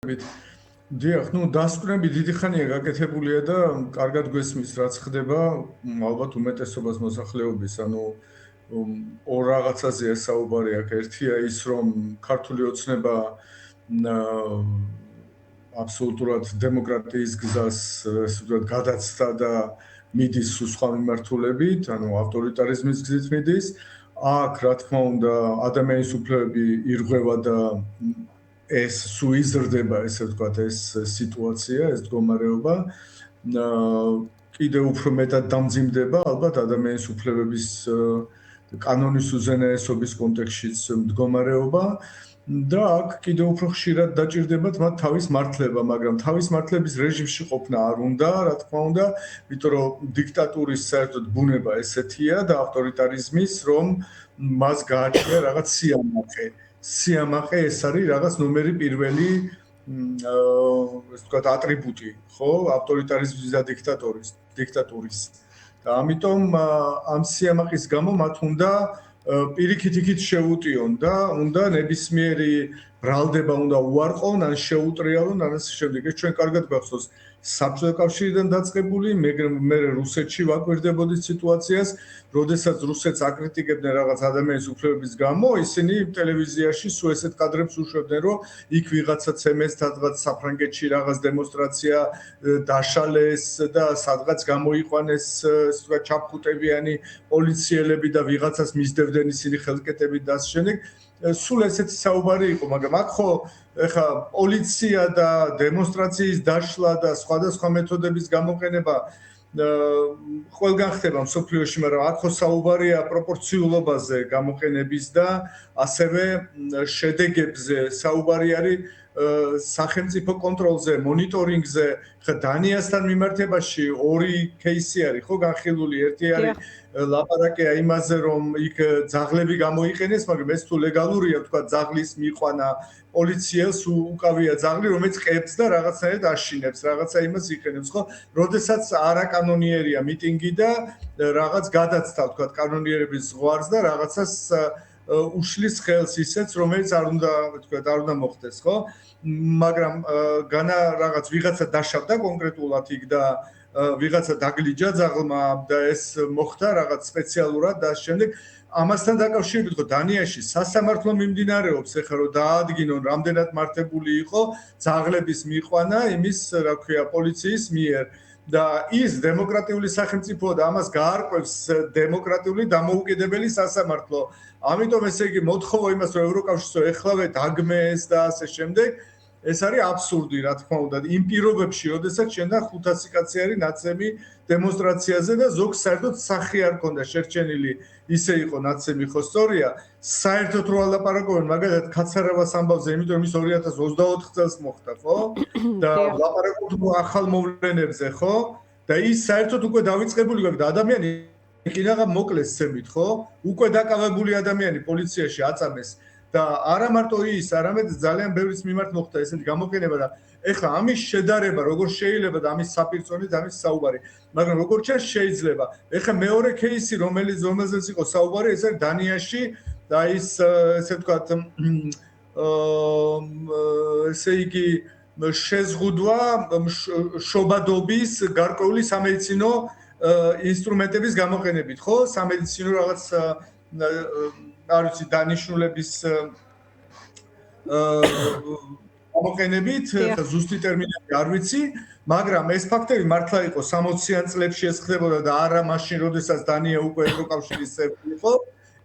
დიახ, დასკვნები დიდი ხანია გაკეთებულია და კარგად გვესმის, რაც ხდება, ალბათ უმეტესობას მოსახლეობის, ორ რაღაცაზეა საუბარი აქ. ერთია ის, რომ ქართული ოცნება აბსოლუტურად დემოკრატიის გზას, ესე ვთქვათ, გადაცდა და მიდის სხვა მიმართულებით, ავტორიტარიზმის გზით მიდის. აქ, რა თქმა უნდა, ადამიანის უფლებები ირღვევა და ეს სულ იზრდება, ესე ვთქვათ, ეს სიტუაცია, ეს მდგომარეობა. კიდევ უფრო მეტად დამძიმდება, ალბათ, ადამიანის უფლებების კანონის უზენაესობის კონტექსტშიც მდგომარეობა და აქ კიდევ უფრო ხშირად დაჭირდებათ მათ თავის მართლება, მაგრამ თავის მართლების რეჟიმში ყოფნა არ უნდა, რა თქმა უნდა, იმიტომ რომ დიქტატურის საერთოდ ბუნება ესეთია და ავტორიტარიზმის, რომ მას გააჩნია რაღაც სიამაყე ეს არის რაღაც ნომერი პირველი, ესე ვთქვათ, ატრიბუტი, ხო, ავტორიტარიზმის და დიქტატურის. და ამიტომ ამ სიამაყის გამო მათ უნდა პირიქით იქით შეუტიონ და უნდა ნებისმიერი ბრალდება უნდა უარყონ, ან შეუტრიალონ, ან ასე შემდეგ. ეს ჩვენ კარგად გვახსოვს საბჭოთა კავშირიდან დაწყებული, მე რუსეთში ვაკვირდებოდით სიტუაციას, როდესაც რუსეთს აკრიტიკებდნენ რაღაც ადამიანის უფლებების გამო, ისინი ტელევიზიაში სულ ესეთ კადრებს უშვებდნენ, რომ იქ ვიღაცა ცემეს სადღაც საფრანგეთში რაღაც დემონსტრაცია დაშალეს და სადღაც გამოიყვანეს, ასე ვთქვათ, ჩაფხუტებიანი პოლიციელები და ვიღაცას მისდევდნენ ისინი ხელკეტებით და ასე შემდეგ. სულ ესეთი საუბარი იყო, მაგრამ აქ ხო ეხა პოლიცია და დემონსტრაციის დაშლა და სხვადასხვა მეთოდების გამოყენება ყველგან ხდება მსოფლიოში, მაგრამ აქ ხო საუბარია პროპორციულობაზე გამოყენების და ასევე შედეგებზე, საუბარი არის სახელმწიფო კონტროლზე, მონიტორინგზე. ხა დანიასთან მიმართებაში ორი кейსი არის ხო განხილული, ერთი არის ლაპარაკია იმაზე, რომ იქ ძაღლები გამოიყენეს, მაგრამ ეს თუ ლეგალურია, თქვა ძაღლის მიყვანა პოლიციელს უკავია ძაღლი, რომელიც ყებს და რაღაცნაირად აშინებს, რაღაცა იმას იყენებს, ხო? როდესაც არაკანონიერია მიტინგი და რაღაც გადაცდა, თქვა, კანონიერების ზღვარს და რაღაცას უშლის ხელს ისეც, რომელიც არ უნდა მოხდეს, ხო? მაგრამ განა რაღაც ვიღაცა დაშავდა კონკრეტულად იქ და ვიღაცა დაგლიჯა ძაღლმა და ეს მოხდა რაღაც სპეციალურად და შემდეგ ამასთან დაკავშირებით ხო დანიაში სასამართლო მიმდინარეობს ეხლა რომ დაადგინონ რამდენად მართებული იყო ძაღლების მიყვანა იმის რა ქვია პოლიციის მიერ და ის დემოკრატიული სახელმწიფოა და ამას გაარკვევს დემოკრატიული დამოუკიდებელი სასამართლო. ამიტომ ესე იგი მოთხოვა იმას რომ ევროკავშირო ეხლავე დაგმეს და ასე შემდეგ ეს არის აბსურდი, რა თქმა უნდა, იმ პირობებში, როდესაც შენდა 500 კაცი არის ნაცემი დემონსტრაციაზე და ზოგს საერთოდ სახე არ ქონდა შერჩენილი, ისე იყო ნაცემი, ხო სწორია? საერთოდ რო ალაპარაკობენ, მაგალითად კაცარავას ამბავზე, იმიტომ რომ ის 2024 წელს მოხდა, ხო? და ლაპარაკობთ ახალ მოვლენებზე, ხო? და ის საერთოდ უკვე დავიწყებული გაქვს და ადამიანი კიდევ მოკლეს ცემით, ხო? უკვე დაკავებული ადამიანი პოლიციაში აწამეს და არა მარტო ის, არამედ ძალიან ბევრის მიმართ მოხდა ესეთი გამოყენება და ეხლა ამის შედარება როგორ შეიძლება და ამის საპირწონით ამის საუბარი, მაგრამ როგორ ჩანს შეიძლება. ეხლა მეორე кейსი, რომელზეც იყო საუბარი, ეს არის დანიაში და ის ესე ვთქვათ ესე იგი შეზღუდვა შობადობის გარკვეული სამედიცინო ინსტრუმენტების გამოყენებით, ხო? სამედიცინო რაღაც არ ვიცი დანიშნულების გამოყენებით, ზუსტი ტერმინები არ ვიცი, მაგრამ ეს ფაქტები მართლა იყო 60-იან წლებში ეს ხდებოდა და არა მაშინ, როდესაც დანია უკვე ევროკავშირის წევრი იყო.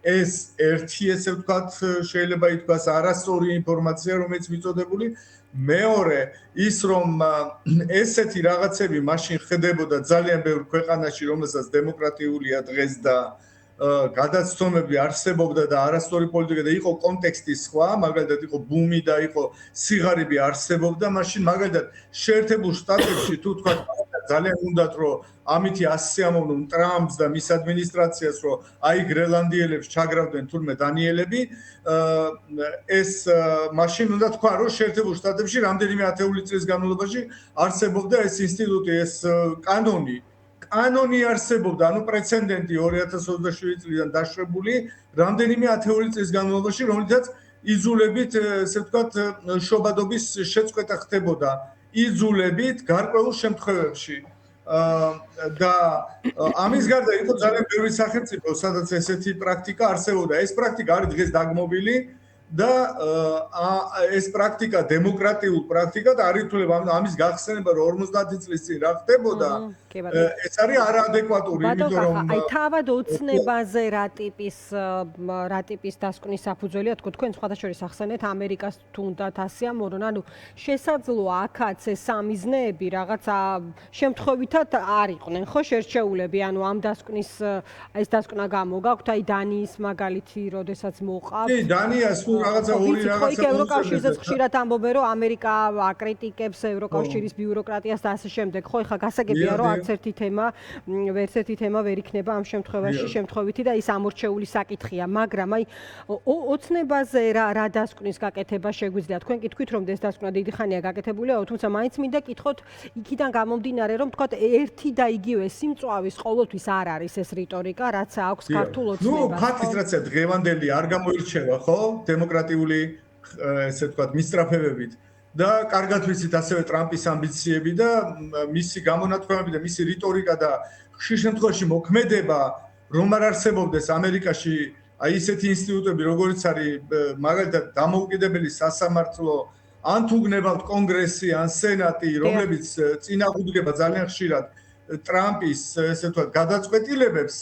ეს ერთი ესე ვთქვათ, შეიძლება ითქვას არასწორი ინფორმაცია, რომელიც მიწოდებული. მეორე, ის რომ ესეთი რაღაცები მაშინ ხდებოდა ძალიან ბევრ ქვეყანაში, რომელსაც დემოკრატიულია დღეს და გადაცდომები არსებობდა და არასწორი პოლიტიკა და იყო კონტექსტი სხვა, მაგალითად იყო ბუმი და იყო სიღარიბე არსებობდა, მაშინ მაგალითად შეერთებულ შტატებში თუ თქვა ძალიან უნდათ რომ ამითი ასიამოვნონ ტრამპს და მის ადმინისტრაციას რომ აი გრენლანდიელებს ჩაგრავდნენ თურმე დანიელები, ეს მაშინ უნდა თქვა რომ შეერთებულ შტატებში რამდენიმე ათეული წლის განმავლობაში არსებობდა ეს ინსტიტუტი, ეს კანონი არსებობდა, ანუ პრეცედენტი 2027 წლიდან დაშვებული რამდენიმე ათეული წლის განმავლობაში, რომლითაც იძულებით, ესე ვთქვათ, შობადობის შეწყვეტა ხდებოდა. იძულებით გარკვეულ შემთხვევებში. და ამის გარდა იყო ძალიან ბევრი სახელმწიფო, სადაც ესეთი პრაქტიკა არსებობდა. ეს პრაქტიკა არის დღეს დაგმობილი და ეს პრაქტიკა დემოკრატიულ პრაქტიკად არ ითვლება. ამის გახსენება რომ 50 წლის წინ რა ხდებოდა, ეს არის არაადეკვატური, იმიტომ რომ აი თავად ოცნებაზე რა ტიპის დასკვნის საფუძველია, თქო, თქვენ სხვადასხვა ახსენეთ ამერიკას თუნდაც ასე ამორონ, ანუ შესაძლოა აქაც ეს სამიზნეები რაღაცა შემთხვევითად არ იყვნენ, ხო, შერჩეულები, ანუ ამ დასკვნის ეს დასკვნა გამოგაქვთ, აი დანიის მაგალითი, როდესაც მოყავთ. კი, დანიას თუ რაღაცა ორი რაღაცა ევროკავშირზეც ხშირად ამბობენ, რომ ამერიკა აკრიტიკებს ევროკავშირის ბიუროკრატიას და ასე შემდეგ. ხო, ეხლა გასაგებია, რომ არც ერთი თემა ვერ იქნება ამ შემთხვევაში შემთხვევითი და ის ამორჩეული საკითხია, მაგრამ აი ოცნებაზე რა დასკვნის გაკეთება შეგვიძლია? თქვენ კითხვით, რომ ეს დასკვნა დიდი ხანია გაკეთებულია, თუმცა მაინც მინდა კითხოთ იქიდან გამომდინარე, რომ თქვათ ერთი და იგივე სიმწვავის ყოველთვის არ არის ეს რიტორიკა, რაც აქვს ქართულ ოცნებას. ნუ ფაქტიც რაცა დღევანდელი არ გამოირჩევა, ხო? დემოკრატიული ესე ვთქვათ მისწრაფებებით. და კარგად ვიცით ასევე ტრამპის ამბიციები და მისი გამონათქვამები და მისი რიტორიკა და ხშირ შემთხვევაში მოქმედება რომ არ არსებობდეს ამერიკაში აი ესეთი ინსტიტუტები როგორიც არის მაგალითად დამოუკიდებელი სასამართლო ან თუ გნებავთ კონგრესი ან სენატი რომლებიც წინააღმდეგება ძალიან ხშირად ტრამპის ესე ვთქვათ გადაწყვეტილებებს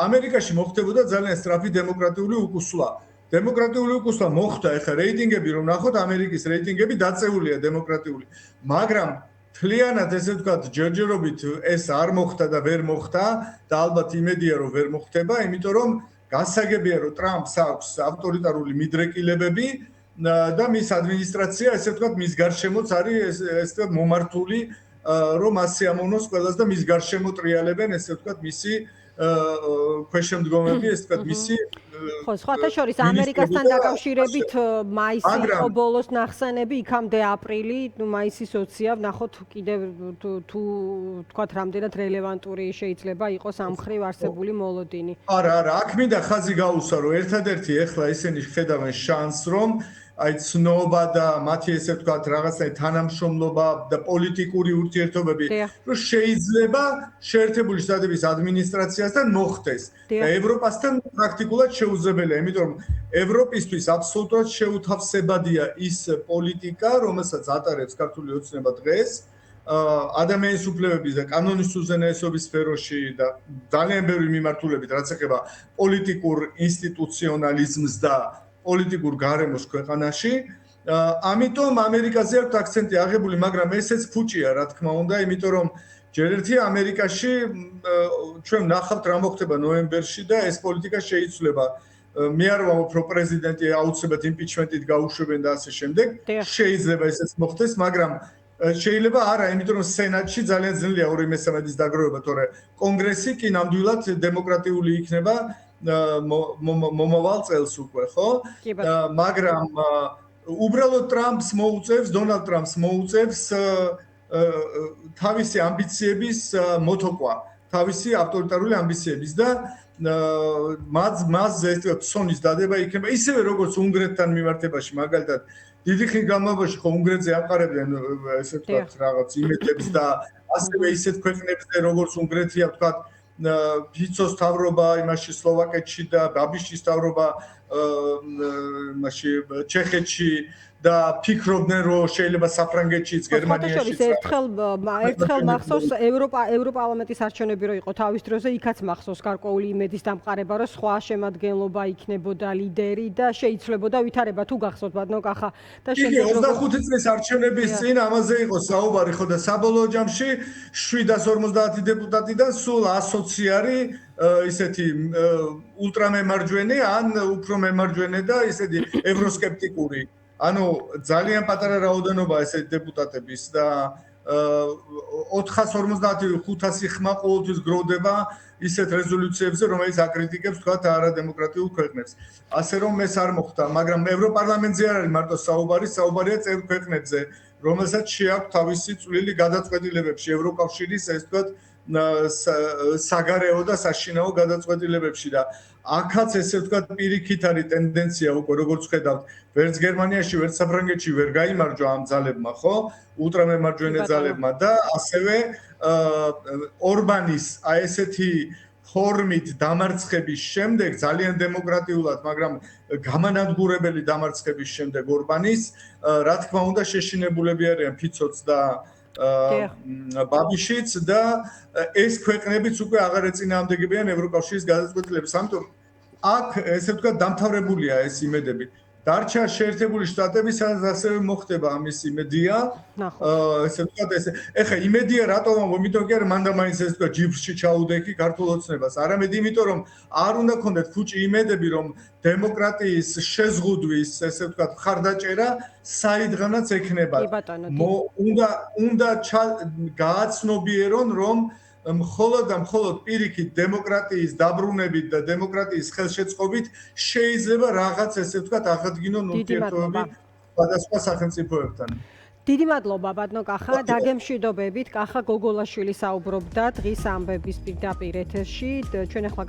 ამერიკაში მოხდებოდა ძალიან სწრაფი დემოკრატიული უკუსვლა დემოკრატიული უკუსვლა მოხდა ეხლა რეიტინგები რომ ნახოთ ამერიკის რეიტინგები დაწეულია დემოკრატიული მაგრამ თლიანად ესე ვთქვათ ჯერჯერობით ეს არ მოხდა და ვერ მოხდა და ალბათ იმედია რომ ვერ მოხდება იმიტომ რომ გასაგებია რომ ტრამპს აქვს ავტორიტარული მიდრეკილებები და მის ადმინისტრაცია ესე ვთქვათ მის გარშემოც არის ესე მომართული რომ ასე ამოვნოს ყველას და მის გარშემო ტრიალებენ ესე ვთქვათ მისი ქვეშემდგომები ესე ვთქვათ მისი ხო, სხვათა შორის ამერიკასთან დაკავშირებით მაისი იყო ბოლოს ნახსენები, იქამდე აპრილი, ნუ მაისის 20-ია, ვნახოთ კიდევ თუ თქვათ რამდენად რელევანტური შეიძლება იყოს ამ მხრივ არსებული მოლოდინი. არა, აქ მინდა ხაზი გაუსვა, რომ ერთადერთი ეხლა ისინი ხედავენ შანსს, რომ აი ცნობა და მათი ესე ვთქვათ რაღაცნაირი თანამშრომლობა და პოლიტიკური ურთიერთობები რომ შეიძლება შეერთებული შტატების ადმინისტრაციასთან მოხდეს და ევროპასთან პრაქტიკულად შეუძლებელია, იმიტომ რომ ევროპისთვის აბსოლუტურად შეუთავსებადია ის პოლიტიკა, რომელსაც ატარებს ქართული ოცნება დღეს ადამიანის უფლებების და კანონის უზენაესობის სფეროში და ძალიან ბევრი მიმართულებით, რაც ეხება პოლიტიკურ ინსტიტუციონალიზმს და პოლიტიკურ გარემოს ქვეყანაში. ამიტომ ამერიკაზე აქვს აქცენტი აღებული, მაგრამ ესეც ფუჭია, რა თქმა უნდა, იმიტომ რომ ჯერ ერთი ამერიკაში ჩვენ ნახავთ რა მოხდება ნოემბერში და ეს პოლიტიკა შეიცვლება. მე არ ვამბობ, რომ პრეზიდენტი აუცილებლად იმპიჩმენტით გაუშვებენ და ასე შემდეგ. შეიძლება ესეც მოხდეს, მაგრამ შეიძლება არა, იმიტომ რომ სენატში ძალიან ძნელია 2/3-ის დაგროვება, თორე კონგრესი კი ნამდვილად დემოკრატიული იქნება. მომავალ წელს უკვე, ხო? მაგრამ უბრალოდ ტრამპს მოუწევს, დონალდ ტრამპს მოუწევს თავისი ამბიციების მოთოკვა, თავისი ავტორიტარული ამბიციების და მას ეს ცონის დადება იქნება ისევე როგორც უნგრეთთან მიმართებაში, მაგალითად დიდი ხნის განმავლობაში ხო უნგრეთზე ამყარებდნენ ესე ვთქვათ რაღაც იმედებს და ასევე ისეთ ქვეყნებზე როგორც უნგრეთია ვთქვათ ფიცოს თავრობა იმაში სლოვაკეთში და ბაბიშის თავრობა იმაში ჩეხეთში და ფიქრობდნენ რომ შეიძლება საფრანგეთშიც გერმანიაშიც ერთხელ მახსოვს ევროპარლამენტის არჩევნები რო იყო თავის დროზე იქაც მახსოვს გარკვეული იმედის დამყარება რომ სხვა შემადგენლობა იქნებოდა ლიდერი და შეიძლებოდა ვითარება თუ გახსოვთ ბატონო კახა და შემდეგ 25 წლის არჩევნების წინ ამაზე იყო საუბარი ხო და საბოლოო ჯამში 750 დეპუტატიდან სულ 120 არის ისეთი ულტრამემარჯვენე ან უფრო მემარჯვენე და ისეთი ევროსკეპტიკური ანუ ძალიან პატარა რაოდენობა ესეთი დეპუტატების და 450-500 ხმა ყოველთვის გროვდება ისეთ რეზოლუციებზე, რომელიც აკრიტიკებს თქვათ არადემოკრატიულ ქვეყნებს. ასე რომ ეს არ მოხდა, მაგრამ ევროპარლამენტზე არ არის მარტო საუბარია წევრ ქვეყნებზე, რომელსაც შეაქვთ თავისი წვლილი გადაწყვეტილებებში, ევროკავშირის ეს თქვათ საგარეო და საშინაო გადაწყვეტილებებში და აქაც ესე ვთქვათ პირიქით არის ტენდენცია უკვე როგორც ხედავთ ვერც გერმანიაში ვერც საფრანგეთში ვერ გაიმარჯვა ამ ძალებმა ხო ულტრამემარჯვენე ძალებმა და ასევე ორბანის აი ესეთი ფორმით დამარცხების შემდეგ ძალიან დემოკრატიულად მაგრამ გამანადგურებელი დამარცხების შემდეგ ორბანის რა თქმა უნდა შეშინებულები არიან ფიცოც და ბაბიშიც და ეს ქვეყნებიც უკვე აღარ ეწინააღმდეგებიან ევროკავშირის გადაწყვეტილებას. ამიტომ აქ ესე ვთქვათ დამთავრებულია ეს იმედები. დარჩა შეერთებული შტატები, სადაც ასევე მოხდება ამის იმედია. ესე ვთქვათ ეს ეხა იმედია რატომ ამიტომ კი არა მანდა მაინც ესე ვთქვათ ჯიბრში ჩაუდექი ქართულ ოცნებას. არამედ იმიტომ რომ არ უნდა გქონდეთ ფუჭი იმედები რომ დემოკრატიის შეზღუდვის ესე ვთქვათ მხარდაჭერა საიდღანაც ექნება. უნდა გააცნობიერონ რომ მხოლოდ და მხოლოდ პირიქით დემოკრატიის დაბრუნებით და დემოკრატიის ხელშეწყობით შეიძლება რაღაც ესე ვთქვათ აღადგინონ ურთიერთობები სხვადასხვა სახელმწიფოებთან. დიდი მადლობა ბატონო კახა, დაგემშვიდობებით. კახა გოგოლაშვილი საუბრობდა დღის ამბების პირდაპირ ეთერში. ჩვენ ახლა